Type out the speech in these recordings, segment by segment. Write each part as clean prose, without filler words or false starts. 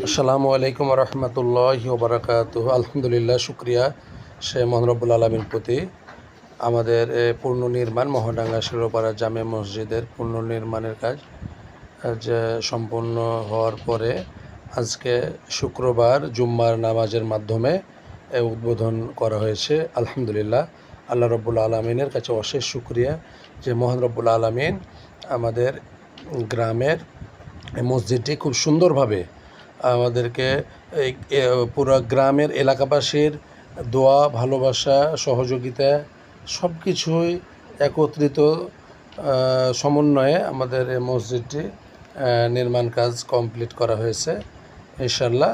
আসসালামু আলাইকুম রহমতুল্লাহি ওবরাকাতুহু। আলহামদুলিল্লাহ, শুক্রিয়া সে মহান রব্বুল আলমীর প্রতি। আমাদের পুনর্নির্মাণ মহাডাঙ্গা শিরোপাড়া জামে মসজিদের পুনর্নির্মাণের কাজ যে সম্পূর্ণ হওয়ার পরে আজকে শুক্রবার জুম্মার নামাজের মাধ্যমে উদ্বোধন করা হয়েছে। আলহামদুলিল্লাহ, আল্লাহ রব্বুল আলমিনের কাছে অশেষ শুক্রিয়া যে মহান রব্বুল আলমিন আমাদের গ্রামের মসজিদটি খুব সুন্দরভাবে আমাদেরকে এই পুরো গ্রামের এলাকাবাসীর দোয়া, ভালোবাসা, সহযোগিতা সব কিছুই একত্রিত সমন্বয়ে আমাদের এই মসজিদটি নির্মাণ কাজ কমপ্লিট করা হয়েছে। ইনশাল্লাহ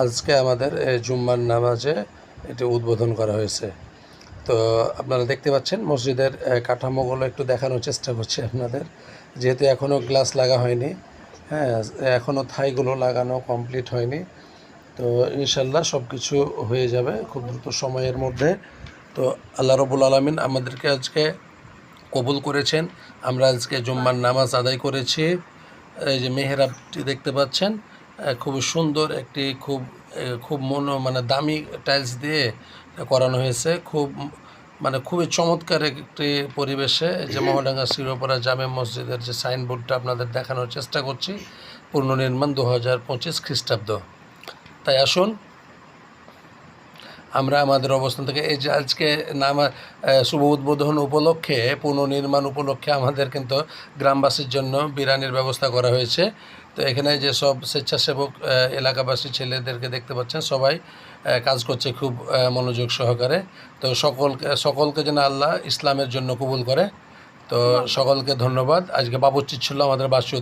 আজকে আমাদের জুম্মার নামাজে এটি উদ্বোধন করা হয়েছে। তো আপনারা দেখতে পাচ্ছেন মসজিদের কাঠামোগুলো একটু দেখানোর চেষ্টা করছি আপনাদের, যেহেতু এখনও গ্লাস লাগা হয়নি। হ্যাঁ, এখনও থাইগুলো লাগানো কমপ্লিট হয়নি। তো ইনশাল্লাহ সব কিছু হয়ে যাবে খুব দ্রুত সময়ের মধ্যে। তো আল্লাহ রব্বুল আলমিন আমাদেরকে আজকে কবুল করেছেন। আমরা আজকে জুম্মার নামাজ আদায় করেছি। এই যে মেহরাবটি দেখতে পাচ্ছেন, খুব সুন্দর একটি খুব মানে দামি টাইলস দিয়ে করানো হয়েছে। খুবই চমৎকার একটি পরিবেশে যে মহাডাঙ্গা শিরোপাড়া জামে মসজিদের যে সাইনবোর্ডটা আপনাদের দেখানোর চেষ্টা করছি, পুনর্নির্মাণ 2025 খ্রিস্টাব্দ। তাই আসুন আমরা আমাদের অবস্থান থেকে এই যে আজকে শুভ উদ্বোধন উপলক্ষে, পুনর্নির্মাণ উপলক্ষে আমাদের কিন্তু গ্রামবাসীর জন্য বিরিয়ানির ব্যবস্থা করা হয়েছে। তো এখানে যে সব স্বেচ্ছাসেবক এলাকাবাসী ছেলেদেরকে দেখতে পাচ্ছেন, সবাই কাজ করছে খুব মনোযোগ সহকারে। তো সকলকে যেন আল্লাহ ইসলামের জন্য কবুল করে। তো সকলকে ধন্যবাদ। আজকে বাবুর্চি ছিল আমাদের বাসী